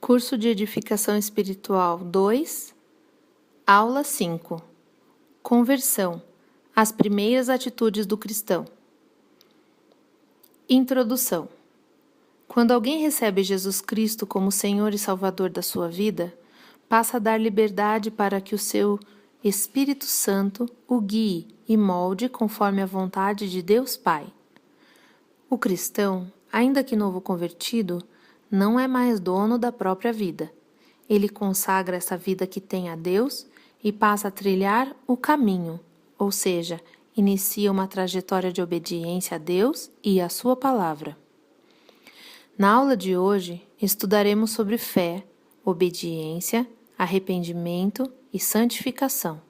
Curso de Edificação Espiritual 2, Aula 5. Conversão. As primeiras atitudes do cristão. Introdução. Quando alguém recebe Jesus Cristo como Senhor e Salvador da sua vida, passa a dar liberdade para que o seu Espírito Santo o guie e molde conforme a vontade de Deus Pai. O cristão, ainda que novo convertido, não é mais dono da própria vida. Ele consagra essa vida que tem a Deus e passa a trilhar o caminho, ou seja, inicia uma trajetória de obediência a Deus e à sua palavra. Na aula de hoje, estudaremos sobre fé, obediência, arrependimento e santificação.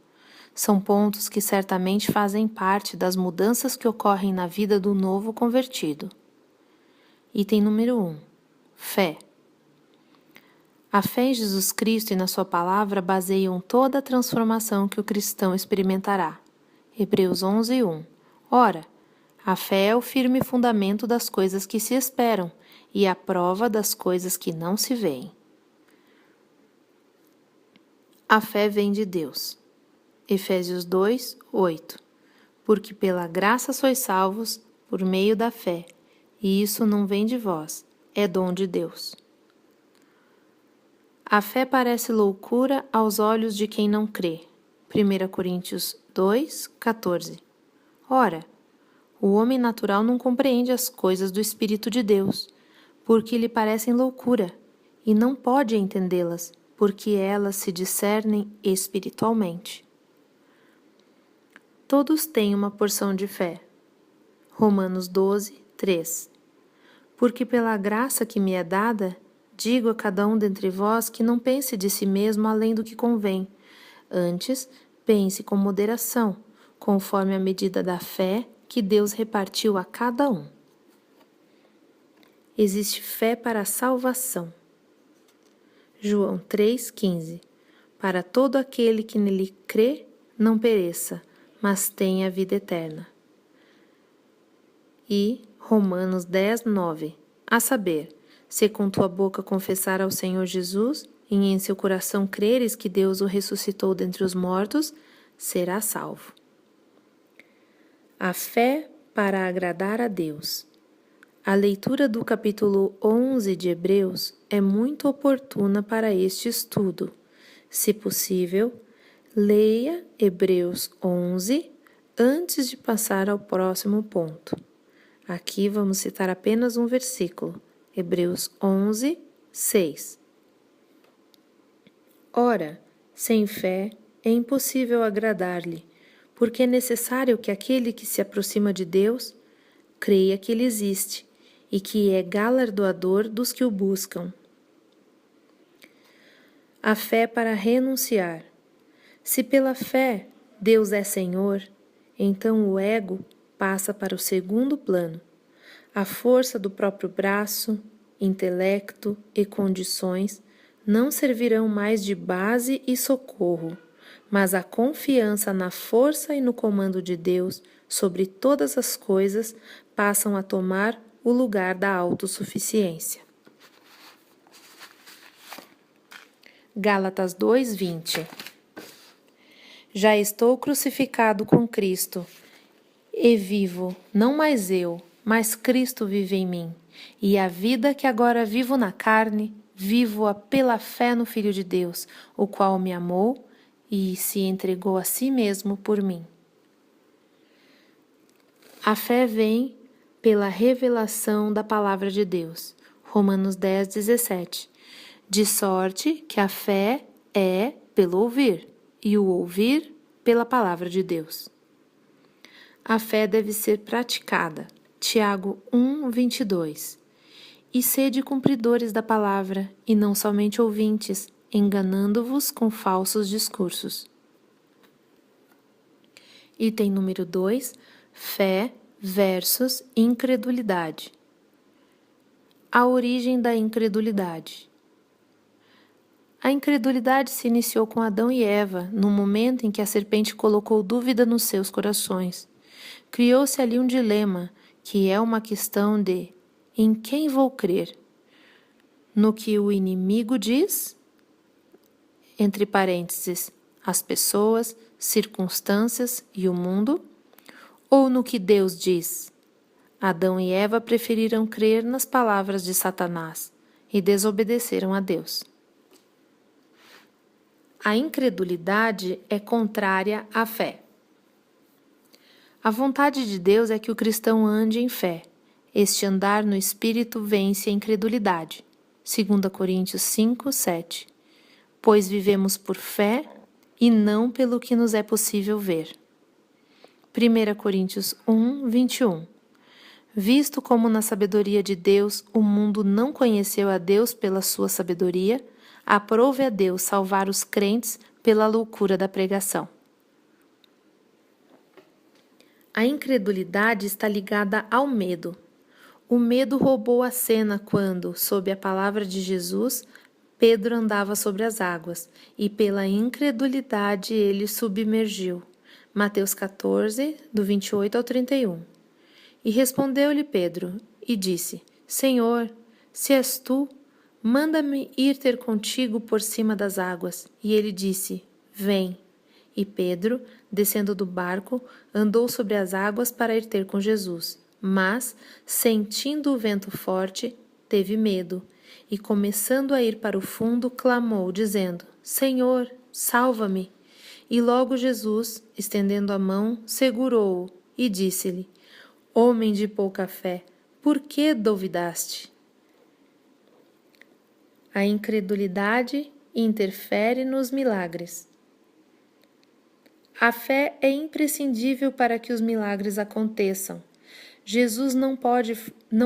São pontos que certamente fazem parte das mudanças que ocorrem na vida do novo convertido. Item número 1. Fé. A fé em Jesus Cristo e na sua palavra baseiam toda a transformação que o cristão experimentará. Hebreus 11:1. Ora, a fé é o firme fundamento das coisas que se esperam e a prova das coisas que não se veem. A fé vem de Deus. Efésios 2:8. Porque pela graça sois salvos por meio da fé, e isso não vem de vós, é dom de Deus. A fé parece loucura aos olhos de quem não crê. 1 Coríntios 2:14. Ora, o homem natural não compreende as coisas do Espírito de Deus, porque lhe parecem loucura, e não pode entendê-las, porque elas se discernem espiritualmente. Todos têm uma porção de fé. Romanos 12:3. Porque pela graça que me é dada, digo a cada um dentre vós que não pense de si mesmo além do que convém. Antes, pense com moderação, conforme a medida da fé que Deus repartiu a cada um. Existe fé para a salvação. João 3:15. Para todo aquele que nele crê, não pereça, mas tenha a vida eterna. E Romanos 10:9. A saber, se com tua boca confessar ao Senhor Jesus e em seu coração creres que Deus o ressuscitou dentre os mortos, serás salvo. A fé para agradar a Deus. A leitura do capítulo 11 de Hebreus é muito oportuna para este estudo. Se possível, leia Hebreus 11 antes de passar ao próximo ponto. Aqui vamos citar apenas um versículo, Hebreus 11:6. Ora, sem fé é impossível agradar-lhe, porque é necessário que aquele que se aproxima de Deus creia que Ele existe e que é galardoador dos que o buscam. A fé para renunciar. Se pela fé Deus é Senhor, então o ego passa para o segundo plano. A força do próprio braço, intelecto e condições não servirão mais de base e socorro, mas a confiança na força e no comando de Deus sobre todas as coisas passam a tomar o lugar da autossuficiência. Gálatas 2:20. Já estou crucificado com Cristo, e vivo, não mais eu, mas Cristo vive em mim, e a vida que agora vivo na carne, vivo-a pela fé no Filho de Deus, o qual me amou e se entregou a si mesmo por mim. A fé vem pela revelação da palavra de Deus. Romanos 10:17. De sorte que a fé é pelo ouvir, e o ouvir pela palavra de Deus. A fé deve ser praticada. Tiago 1:22. E sede cumpridores da palavra, e não somente ouvintes, enganando-vos com falsos discursos. Item número 2. Fé versus incredulidade. A origem da incredulidade. A incredulidade se iniciou com Adão e Eva, no momento em que a serpente colocou dúvida nos seus corações. Criou-se ali um dilema, que é uma questão de em quem vou crer? No que o inimigo diz, entre parênteses, as pessoas, circunstâncias e o mundo, ou no que Deus diz? Adão e Eva preferiram crer nas palavras de Satanás e desobedeceram a Deus. A incredulidade é contrária à fé. A vontade de Deus é que o cristão ande em fé. Este andar no Espírito vence a incredulidade. 2 Coríntios 5, 7. Pois vivemos por fé e não pelo que nos é possível ver. 1 Coríntios 1, 21. Visto como na sabedoria de Deus o mundo não conheceu a Deus pela sua sabedoria, aprove a Deus salvar os crentes pela loucura da pregação. A incredulidade está ligada ao medo. O medo roubou a cena quando, sob a palavra de Jesus, Pedro andava sobre as águas, e pela incredulidade ele submergiu. Mateus 14, do 28 ao 31. E respondeu-lhe Pedro, e disse: Senhor, se és tu, manda-me ir ter contigo por cima das águas. E ele disse: Vem. E Pedro, descendo do barco, andou sobre as águas para ir ter com Jesus. Mas, sentindo o vento forte, teve medo, e começando a ir para o fundo, clamou, dizendo: Senhor, salva-me. E logo Jesus, estendendo a mão, segurou-o e disse-lhe: Homem de pouca fé, por que duvidaste? A incredulidade interfere nos milagres. A fé é imprescindível para que os milagres aconteçam. Jesus não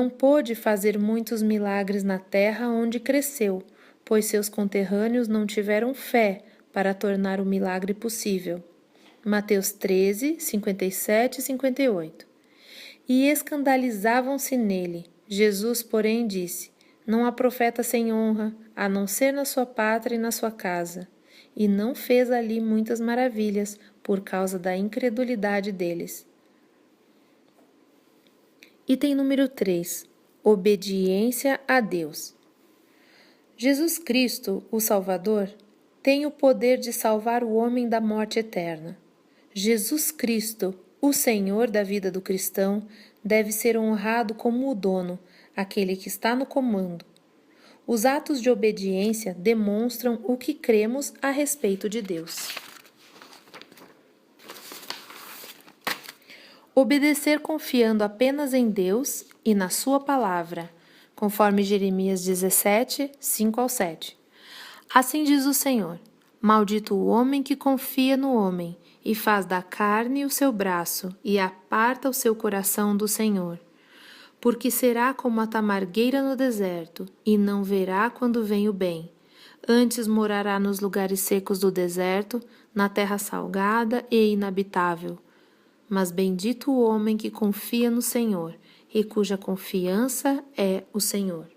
pôde fazer muitos milagres na terra onde cresceu, pois seus conterrâneos não tiveram fé para tornar o milagre possível. Mateus 13, 57 e 58. E escandalizavam-se nele. Jesus, porém, disse: Não há profeta sem honra, a não ser na sua pátria e na sua casa. E não fez ali muitas maravilhas, por causa da incredulidade deles. Item número 3. Obediência a Deus. Jesus Cristo, o Salvador, tem o poder de salvar o homem da morte eterna. Jesus Cristo, o Senhor da vida do cristão, deve ser honrado como o dono, aquele que está no comando. Os atos de obediência demonstram o que cremos a respeito de Deus. Obedecer confiando apenas em Deus e na sua palavra, conforme Jeremias 17, 5 ao 7. Assim diz o Senhor: Maldito o homem que confia no homem, e faz da carne o seu braço, e aparta o seu coração do Senhor. Porque será como a tamargueira no deserto, e não verá quando vem o bem. Antes morará nos lugares secos do deserto, na terra salgada e inabitável. Mas bendito o homem que confia no Senhor, e cuja confiança é o Senhor.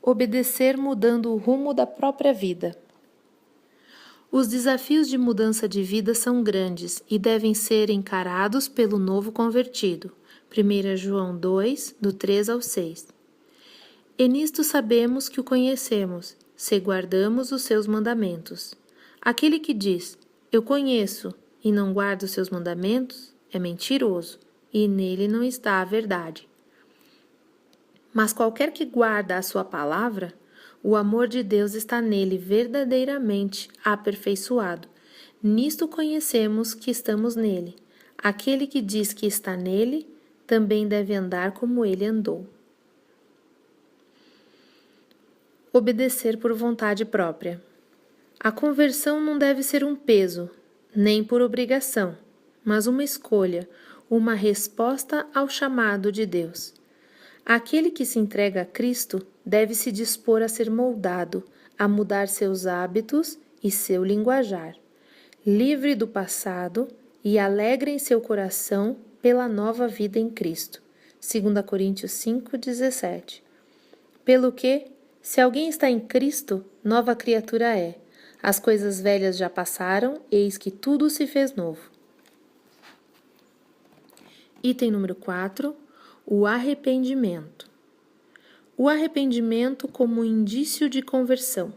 Obedecer mudando o rumo da própria vida. Os desafios de mudança de vida são grandes e devem ser encarados pelo novo convertido. 1 João 2, do 3 ao 6. E nisto sabemos que o conhecemos, se guardamos os seus mandamentos. Aquele que diz: Eu conheço, e não guarda os seus mandamentos, é mentiroso, e nele não está a verdade. Mas qualquer que guarda a sua palavra, o amor de Deus está nele verdadeiramente aperfeiçoado. Nisto conhecemos que estamos nele. Aquele que diz que está nele, também deve andar como ele andou. Obedecer por vontade própria. A conversão não deve ser um peso, nem por obrigação, mas uma escolha, uma resposta ao chamado de Deus. Aquele que se entrega a Cristo deve se dispor a ser moldado, a mudar seus hábitos e seu linguajar, livre do passado e alegre em seu coração pela nova vida em Cristo. 2 Coríntios 5, 17. Pelo que, se alguém está em Cristo, nova criatura é. As coisas velhas já passaram, eis que tudo se fez novo. Item número 4. O arrependimento. O arrependimento como indício de conversão.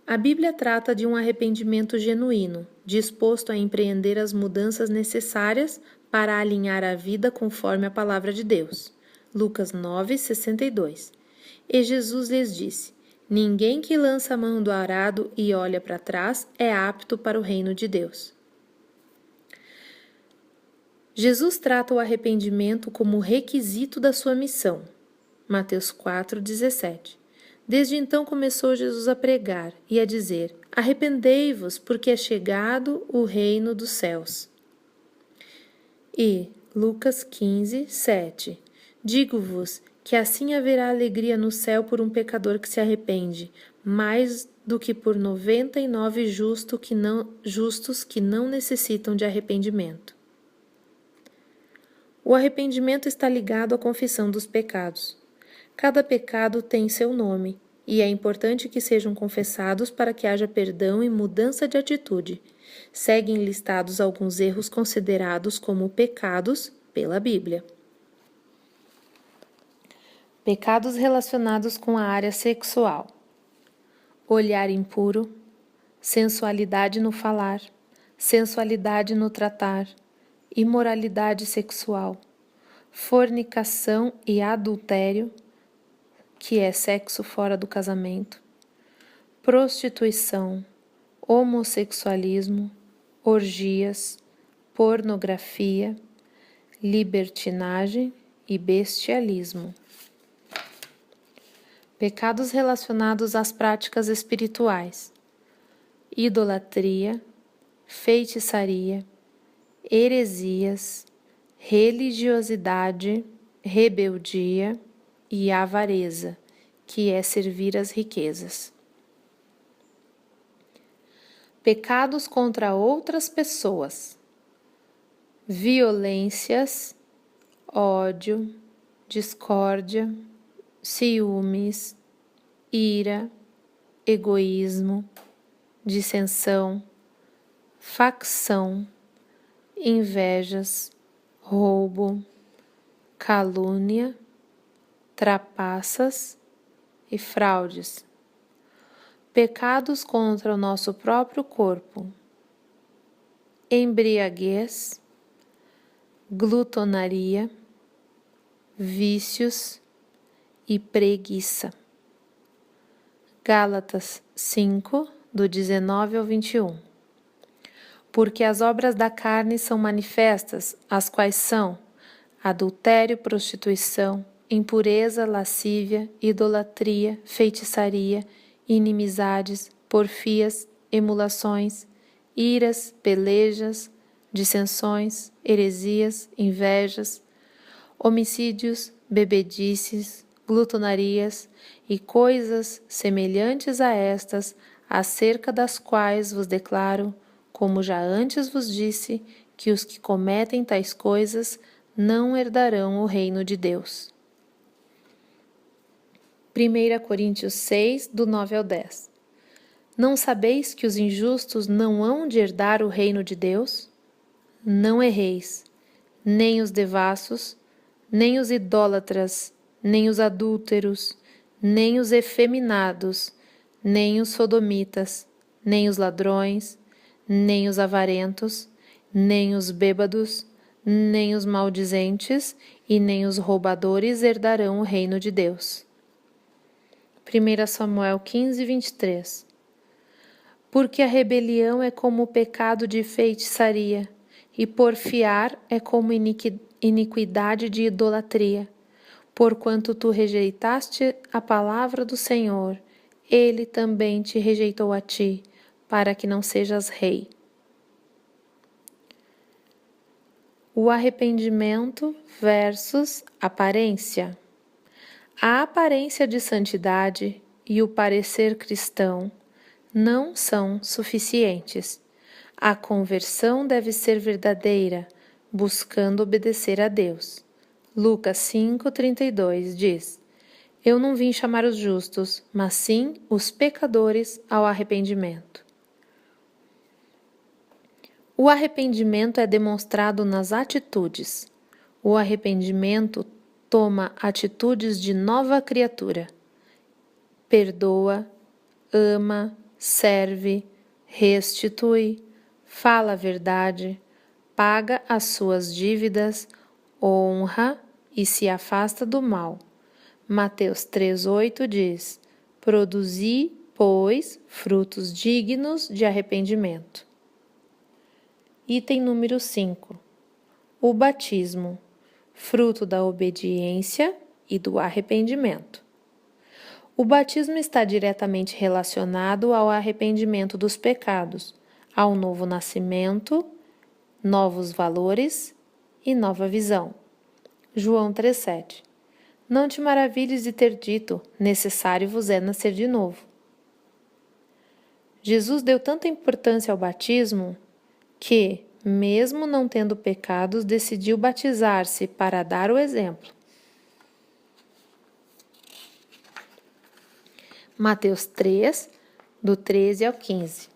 A Bíblia trata de um arrependimento genuíno, disposto a empreender as mudanças necessárias para alinhar a vida conforme a palavra de Deus. Lucas 9:62. E Jesus lhes disse: Ninguém que lança a mão do arado e olha para trás é apto para o reino de Deus. Jesus trata o arrependimento como requisito da sua missão. Mateus 4:17. Desde então começou Jesus a pregar e a dizer: Arrependei-vos, porque é chegado o reino dos céus. E Lucas 15:7. Digo-vos que assim haverá alegria no céu por um pecador que se arrepende, mais do que por 99 justos que não necessitam de arrependimento. O arrependimento está ligado à confissão dos pecados. Cada pecado tem seu nome, e é importante que sejam confessados para que haja perdão e mudança de atitude. Seguem listados alguns erros considerados como pecados pela Bíblia. Pecados relacionados com a área sexual: olhar impuro, sensualidade no falar, sensualidade no tratar, imoralidade sexual, fornicação e adultério, que é sexo fora do casamento, prostituição, homossexualismo, orgias, pornografia, libertinagem e bestialismo. Pecados relacionados às práticas espirituais: idolatria, feitiçaria, heresias, religiosidade, rebeldia e avareza, que é servir às riquezas. Pecados contra outras pessoas: violências, ódio, discórdia, ciúmes, ira, egoísmo, dissensão, facção, invejas, roubo, calúnia, trapaças e fraudes. Pecados contra o nosso próprio corpo: embriaguez, glutonaria, vícios e preguiça. Gálatas 5, do 19 ao 21. Porque as obras da carne são manifestas, as quais são adultério, prostituição, impureza, lascívia, idolatria, feitiçaria, inimizades, porfias, emulações, iras, pelejas, dissensões, heresias, invejas, homicídios, bebedices, glutonarias e coisas semelhantes a estas, acerca das quais vos declaro, como já antes vos disse, que os que cometem tais coisas não herdarão o reino de Deus. 1 Coríntios 6, do 9 ao 10. Não sabeis que os injustos não hão de herdar o reino de Deus? Não erreis, nem os devassos, nem os idólatras, nem os adúlteros, nem os efeminados, nem os sodomitas, nem os ladrões, nem os avarentos, nem os bêbados, nem os maldizentes e nem os roubadores herdarão o reino de Deus. 1 Samuel 15, 23. Porque a rebelião é como o pecado de feitiçaria, e porfiar é como iniquidade de idolatria. Porquanto tu rejeitaste a palavra do Senhor, ele também te rejeitou a ti, para que não sejas rei. O arrependimento versus aparência. A aparência de santidade e o parecer cristão não são suficientes. A conversão deve ser verdadeira, buscando obedecer a Deus. Lucas 5:32 diz: Eu não vim chamar os justos, mas sim os pecadores ao arrependimento. O arrependimento é demonstrado nas atitudes. O arrependimento toma atitudes de nova criatura. Perdoa, ama, serve, restitui, fala a verdade, paga as suas dívidas, honra e se afasta do mal. Mateus 3,8 diz: produzi, pois, frutos dignos de arrependimento. Item número 5. O batismo, fruto da obediência e do arrependimento. O batismo está diretamente relacionado ao arrependimento dos pecados, ao novo nascimento, novos valores e nova visão. João 3,7. Não te maravilhes de ter dito, necessário vos é nascer de novo. Jesus deu tanta importância ao batismo que, mesmo não tendo pecados, decidiu batizar-se para dar o exemplo. Mateus 3, do 13 ao 15.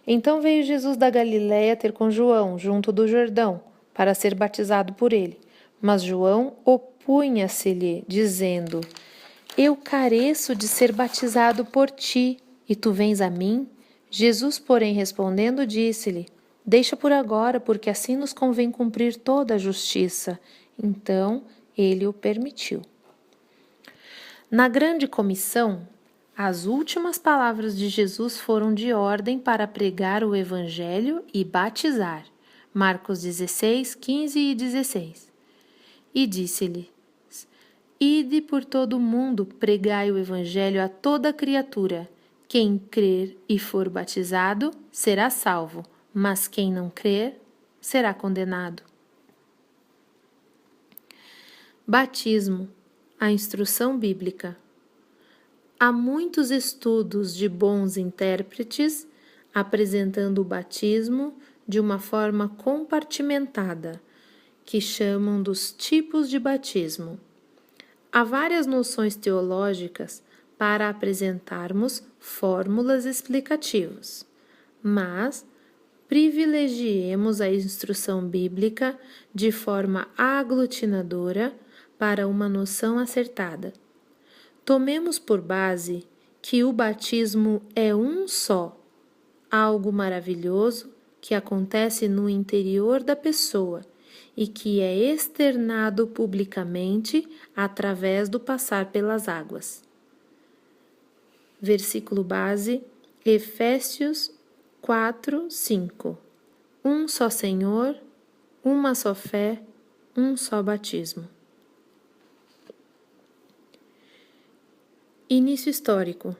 Então veio Jesus da Galiléia ter com João, junto do Jordão, para ser batizado por ele. Mas João opunha-se-lhe, dizendo: Eu careço de ser batizado por ti, e tu vens a mim? Jesus, porém, respondendo, disse-lhe: Deixa por agora, porque assim nos convém cumprir toda a justiça. Então ele o permitiu. Na grande comissão, as últimas palavras de Jesus foram de ordem para pregar o Evangelho e batizar. Marcos 16, 15 e 16. E disse-lhe: Ide por todo o mundo, pregai o Evangelho a toda criatura. Quem crer e for batizado será salvo, mas quem não crer será condenado. Batismo, a instrução bíblica. Há muitos estudos de bons intérpretes apresentando o batismo de uma forma compartimentada, que chamam dos tipos de batismo. Há várias noções teológicas para apresentarmos fórmulas explicativas, mas privilegiemos a instrução bíblica de forma aglutinadora para uma noção acertada. Tomemos por base que o batismo é um só, algo maravilhoso que acontece no interior da pessoa e que é externado publicamente através do passar pelas águas. Versículo base, Efésios 4, 5. Um só Senhor, uma só fé, um só batismo. Início histórico.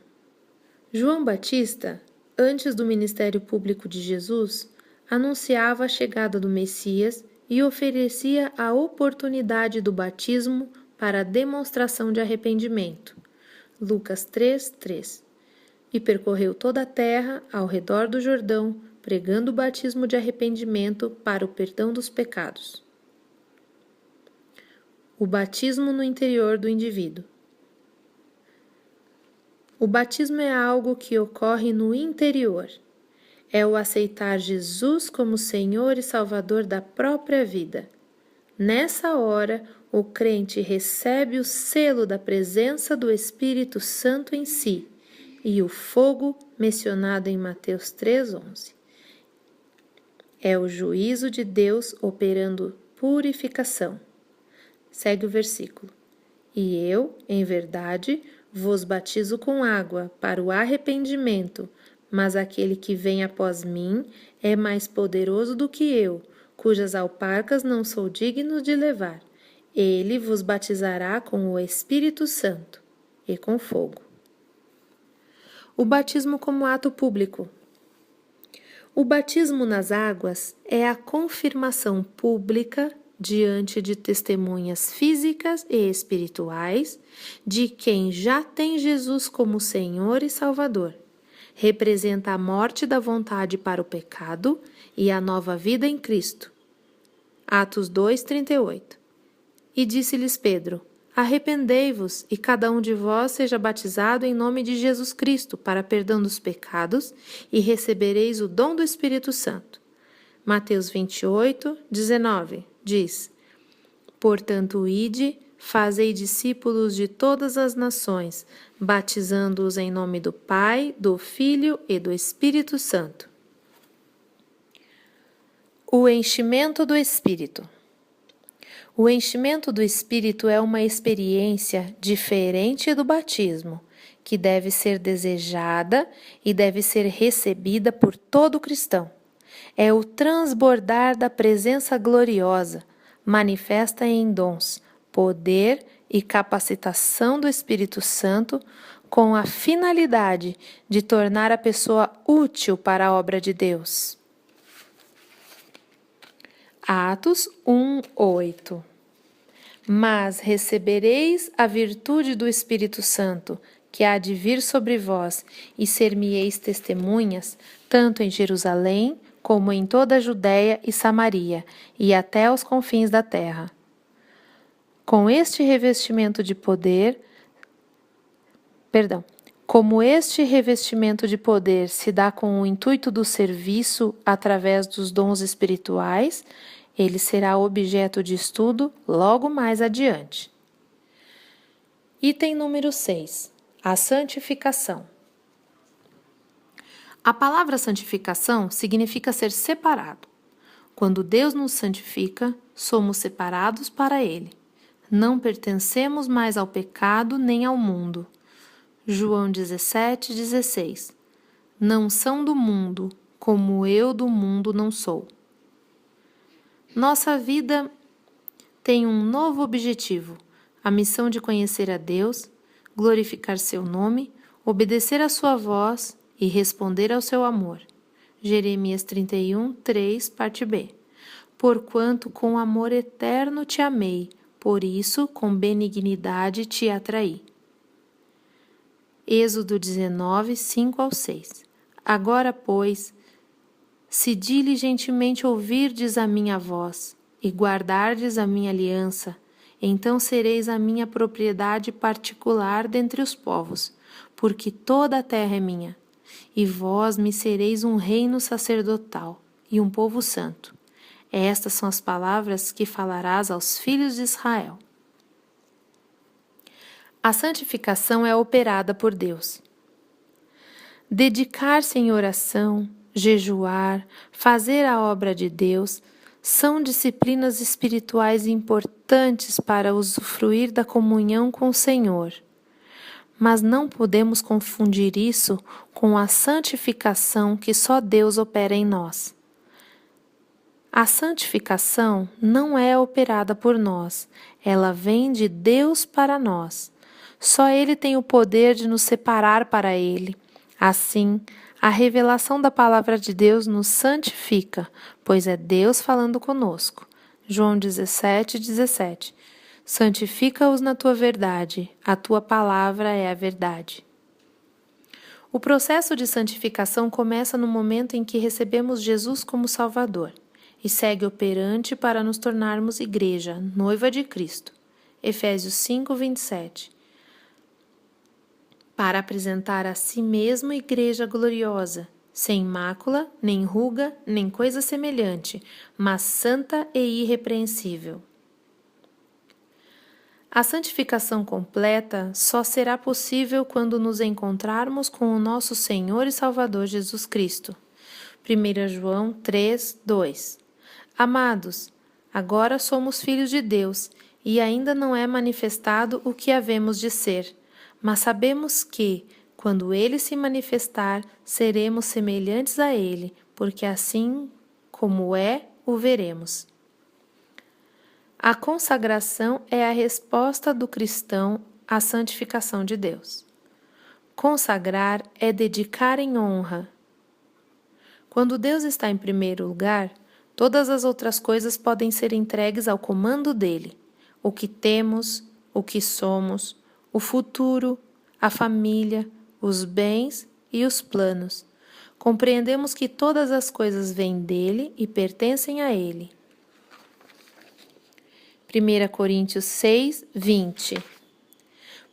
João Batista, antes do ministério público de Jesus, anunciava a chegada do Messias e oferecia a oportunidade do batismo para a demonstração de arrependimento. Lucas 3, 3. E percorreu toda a terra ao redor do Jordão, pregando o batismo de arrependimento para o perdão dos pecados. O batismo no interior do indivíduo. O batismo é algo que ocorre no interior. É o aceitar Jesus como Senhor e Salvador da própria vida. Nessa hora, o crente recebe o selo da presença do Espírito Santo em si e o fogo mencionado em Mateus 3,11. É o juízo de Deus operando purificação. Segue o versículo. E eu, em verdade, vos batizo com água para o arrependimento, mas aquele que vem após mim é mais poderoso do que eu, cujas alparcas não sou digno de levar. Ele vos batizará com o Espírito Santo e com fogo. O batismo como ato público. O batismo nas águas é a confirmação pública diante de testemunhas físicas e espirituais de quem já tem Jesus como Senhor e Salvador. Representa a morte da vontade para o pecado e a nova vida em Cristo. Atos 2:38. E disse-lhes Pedro: Arrependei-vos e cada um de vós seja batizado em nome de Jesus Cristo para perdão dos pecados e recebereis o dom do Espírito Santo. Mateus 28:19 diz: Portanto, ide, Fazei discípulos de todas as nações, batizando-os em nome do Pai, do Filho e do Espírito Santo. O enchimento do Espírito. O enchimento do Espírito é uma experiência diferente do batismo, que deve ser desejada e deve ser recebida por todo cristão. É o transbordar da presença gloriosa, manifesta em dons, poder e capacitação do Espírito Santo, com a finalidade de tornar a pessoa útil para a obra de Deus. Atos 1:8. Mas recebereis a virtude do Espírito Santo, que há de vir sobre vós, e ser-me-eis testemunhas, tanto em Jerusalém, como em toda a Judéia e Samaria, e até aos confins da terra. Como este revestimento de poder se dá com o intuito do serviço através dos dons espirituais, ele será objeto de estudo logo mais adiante. Item número 6. A santificação. A palavra santificação significa ser separado. Quando Deus nos santifica, somos separados para Ele. Não pertencemos mais ao pecado nem ao mundo. João 17:16. Não são do mundo, como eu do mundo não sou. Nossa vida tem um novo objetivo, a missão de conhecer a Deus, glorificar seu nome, obedecer a sua voz e responder ao seu amor. Jeremias 31:3, parte B. Porquanto com amor eterno te amei, por isso com benignidade te atraí. Êxodo 19:5-6. Agora, pois, se diligentemente ouvirdes a minha voz e guardardes a minha aliança, então sereis a minha propriedade particular dentre os povos, porque toda a terra é minha, e vós me sereis um reino sacerdotal e um povo santo. Estas são as palavras que falarás aos filhos de Israel. A santificação é operada por Deus. Dedicar-se em oração, jejuar, fazer a obra de Deus são disciplinas espirituais importantes para usufruir da comunhão com o Senhor. Mas não podemos confundir isso com a santificação que só Deus opera em nós. A santificação não é operada por nós, ela vem de Deus para nós. Só Ele tem o poder de nos separar para Ele. Assim, a revelação da palavra de Deus nos santifica, pois é Deus falando conosco. João 17:17. Santifica-os na tua verdade, a tua palavra é a verdade. O processo de santificação começa no momento em que recebemos Jesus como Salvador e segue operante para nos tornarmos igreja, noiva de Cristo. Efésios 5:27. Para apresentar a si mesmo igreja gloriosa, sem mácula, nem ruga, nem coisa semelhante, mas santa e irrepreensível. A santificação completa só será possível quando nos encontrarmos com o nosso Senhor e Salvador Jesus Cristo. 1 João 3:2. Amados, agora somos filhos de Deus e ainda não é manifestado o que havemos de ser, mas sabemos que, quando Ele se manifestar, seremos semelhantes a Ele, porque assim como é, o veremos. A consagração é a resposta do cristão à santificação de Deus. Consagrar é dedicar em honra. Quando Deus está em primeiro lugar, todas as outras coisas podem ser entregues ao comando dele. O que temos, o que somos, o futuro, a família, os bens e os planos. Compreendemos que todas as coisas vêm dele e pertencem a ele. 1 Coríntios 6:20.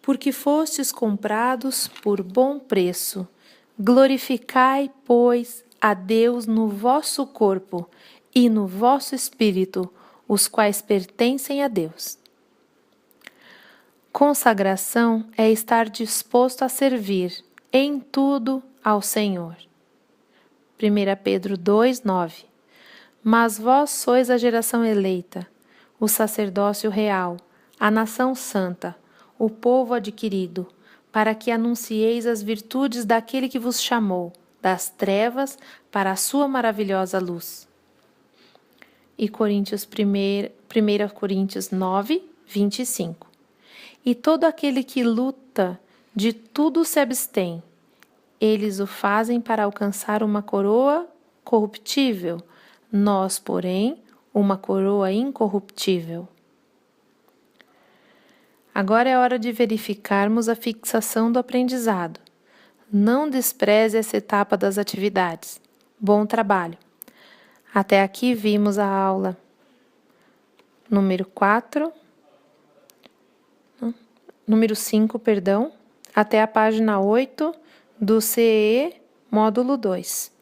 Porque fostes comprados por bom preço, glorificai, pois, a Deus no vosso corpo e no vosso espírito, os quais pertencem a Deus. Consagração é estar disposto a servir em tudo ao Senhor. 1 Pedro 2:9. Mas vós sois a geração eleita, o sacerdócio real, a nação santa, o povo adquirido, para que anuncieis as virtudes daquele que vos chamou das trevas para a sua maravilhosa luz. E 1 Coríntios 9:25. E todo aquele que luta, de tudo se abstém. Eles o fazem para alcançar uma coroa corruptível, nós, porém, uma coroa incorruptível. Agora é hora de verificarmos a fixação do aprendizado. Não despreze essa etapa das atividades. Bom trabalho! Até aqui vimos a aula número 5, até a página 8 do CEE, módulo 2.